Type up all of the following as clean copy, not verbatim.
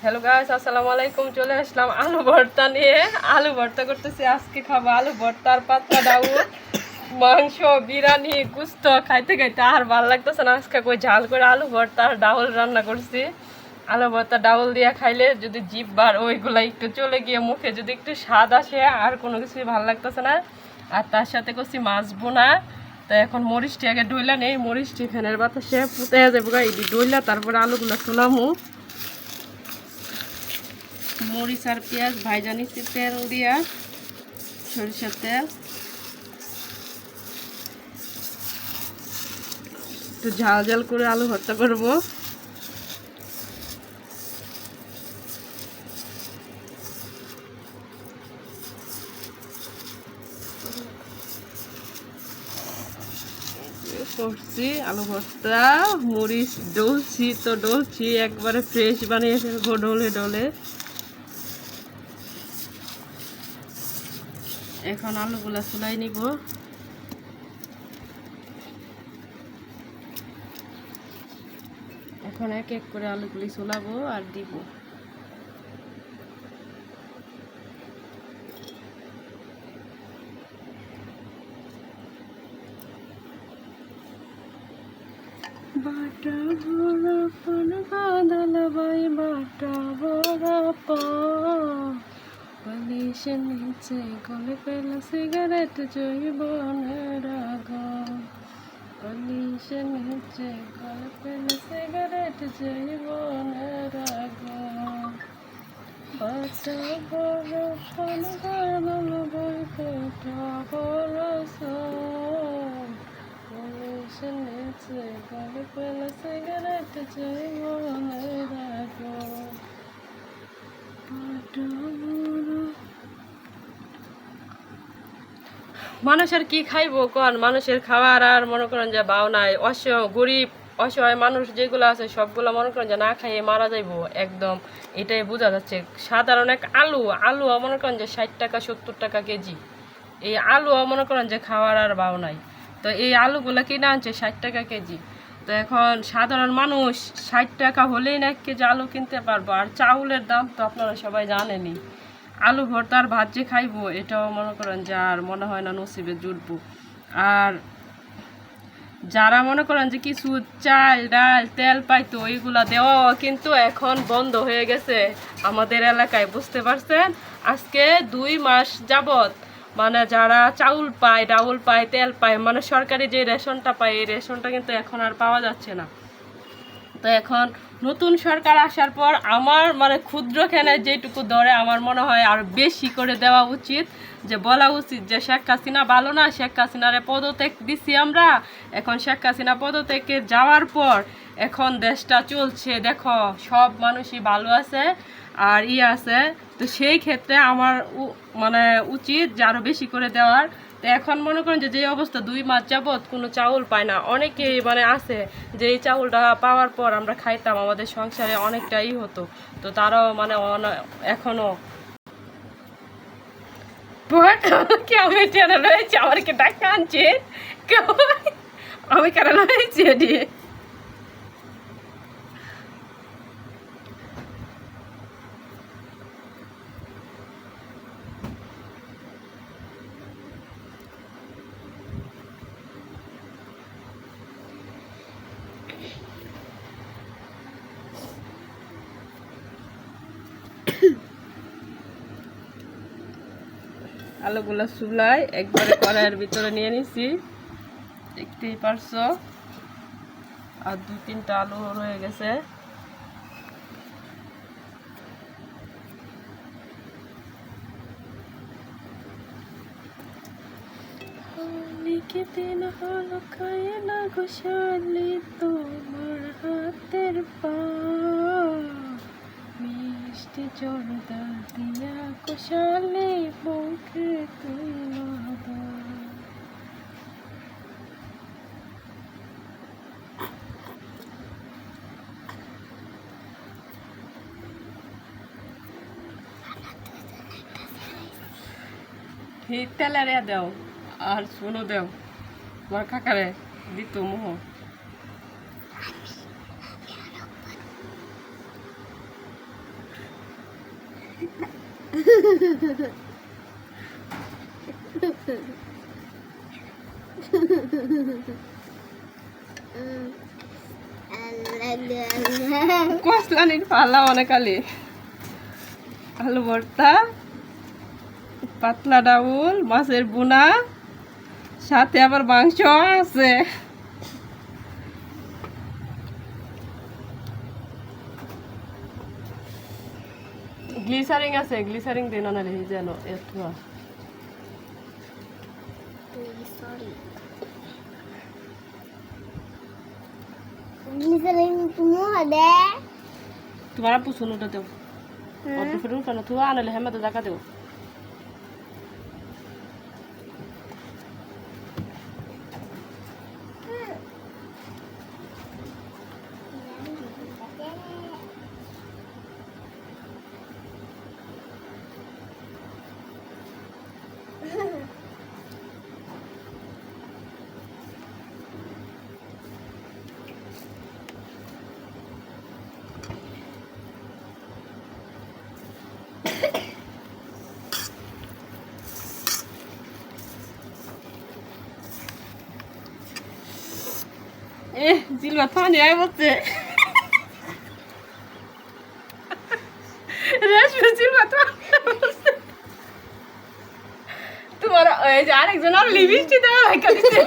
Hello guys, আসসালামু আলাইকুম। চলে আসলাম আলু ভর্তা নিয়ে। আলু ভর্তা করতেছি। আজকে খাবো আলু ভর্তার পাতলা ডাউল, মাংস, বিরিয়ানি, গুস্ত খাইতে খাইতে আর ভালো লাগতেছে না। আজকে কই ঝাল করে আলু ভর্তা আর ডাউল রান্না করছি। আলু ভর্তা ডাউল দিয়ে খাইলে যদি জিভ বার ওইগুলা একটু চলে গিয়ে মুখে যদি একটু স্বাদ আসে, আর কোনো কিছুই ভালো লাগতেছে না। আর তার সাথে করছি মাছ বোনা। তো এখন মরিচটি আগে ডইলা নেই, মরিচটি ফ্যানের বাতাসে পুঁতে যাবো গা। এই ডইলা তারপরে আলুগুলো তুলামু। মরিচ আর পেঁয়াজ ভাজা নিচ্ছি তেল দিয়া, সরিষার তেল। একটু ঝাল ঝাল করে আলু ভর্তা করবো। করছি আলু ভর্তা, মরিচ ডলছি একবারে ফ্রেশ বানিয়ে ফেলবো ডলে ডলে। এখন আলুগুলা চুলাই নিব। এখন এক এক করে আলুগুলি চুলাবো আর দিব। বাটা বড়া পান বাঁধাল বাই, বাটা বড়া বালিশের নিচে গলে পেল সিগারেট জৈবনের আগুন। বালিশের নিচে গলে পেল সিগারেট জৈবনের আগুন। বাটা বড়া পান বাঁধাল বাই, বাটা বড়া বালিশের নিচে গলে পেল সিগারেট জৈবনের আগুন। মানুষের কি খাইবো কোন? মানুষের খাওয়ার আর মনে করেন যে বাও নাই। গরিব অসহায় মানুষ যেগুলো আছে সবগুলো মনে করেন যে না খাইয়ে মারা যাইবো একদম, এটাই বোঝা যাচ্ছে। সাধারণ এক আলু মনে করেন যে 60 টাকা 70 টাকা কেজি। এই আলু মনে করেন যে খাওয়ার আর বাও নাই। তো এই আলুগুলো কিনে আনছে 60 টাকা কেজি। তো এখন সাধারণ মানুষ 60 টাকা হলেই না 1 কেজি আলু কিনতে পারবো। আর চাউলের দাম তো আপনারা সবাই জানেনই। আলু ভর্তার ভাত যে খাইবো এটাও মনে করেন যে আর মনে হয় না নসিবে জুটবো। আর যারা মনে করেন যে কিছু চাল ডাল তেল পাইতো ওইগুলা দেওয়াও কিন্তু এখন বন্ধ হয়ে গেছে আমাদের এলাকায়, বুঝতে পারছেন? আজকে 2 মাস যাবত মানে যারা চাউল পায়, ডাউল পায়, তেল পায়, মানে সরকারি যে রেশনটা পায় এই রেশনটা কিন্তু এখন আর পাওয়া যাচ্ছে না। তো এখন নতুন সরকার আসার পর আমার মানে ক্ষুদ্র খেলে যেটুকু ধরে আমার মনে হয় আর বেশি করে দেওয়া উচিত। যে বলা উচিত যে শেখ হাসিনা ভালো না, শেখ হাসিনারে পদত্যাগ দিছি আমরা। এখন শেখ হাসিনা পদত্যাগে যাওয়ার পর এখন দেশটা চলছে, দেখো সব মানুষই ভালো আছে আর আছে। তো সেই ক্ষেত্রে আমার মানে উচিত যে আরও বেশি করে দেওয়ার। তো এখন মনে করেন যে অবস্থা 2 মাস যাবৎ কোনো চাউল পায় না। অনেকেই মানে আছে যে এই চাউলটা পাওয়ার পর আমরা খাইতাম, আমাদের সংসারে অনেকটাই হতো। তো তারাও মানে এখনো কি আমি টেনে রয়েছি, আমার কি ডাকা আনছে কেউ? আমি কেন রয়েছি এটি? আলুগুলো চুলাই একবারে কড়াইয়ের ভিতরে নিয়ে নিছি, দেখতেই পারছো। আর 2-3টা আলু রয়ে গেছে। দিন হলো খায় না গোশালি তোমার হাতের পা, মিষ্টি জর্দা দিয়া গোশালি মুখে তুলো তেলারে দাও আর শুনো দেও তোমার কাকারে দিত মোহ। কসলানির পালা অনেক আলি আলু ভর্তা পাতলা ডাউল মাছের বুনা সাথে আবার মাংস আছে গ্লিসারিং আছে গ্লিসারিং দিন না রে যেন একটু তোমার আপু শুনুটা দেও অটো ফেরুন কেন তুই আনালে হেমাতে জায়গা দেও জিলবা পানি আয় বলছে রেশমি জিলবা তোমার ওই যে আরেকজন আর লিপস্টিক দেওয়া লাইকা দিচ্ছে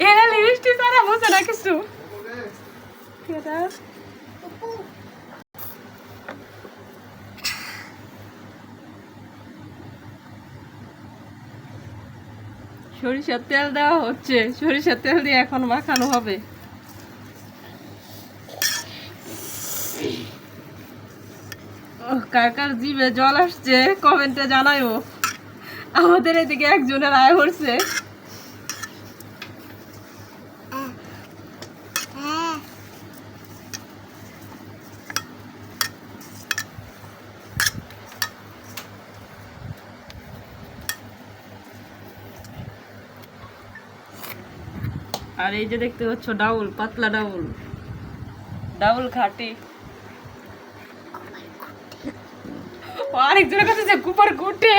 এরা লিপস্টিক তারা বসে না কিছু সরিষার তেল দেওয়া হচ্ছে সরিষার তেল দিয়ে এখন মাখানো হবে কাকার জিভে জল আসছে কমেন্টে জানাইও আমাদের এদিকে একজনের আয় হচ্ছে আর এই যে দেখতে পাচ্ছ ডাউল পাতলা ডাউল ডাউল খাটি আরেকজনের কাছে যে কুপার গুটে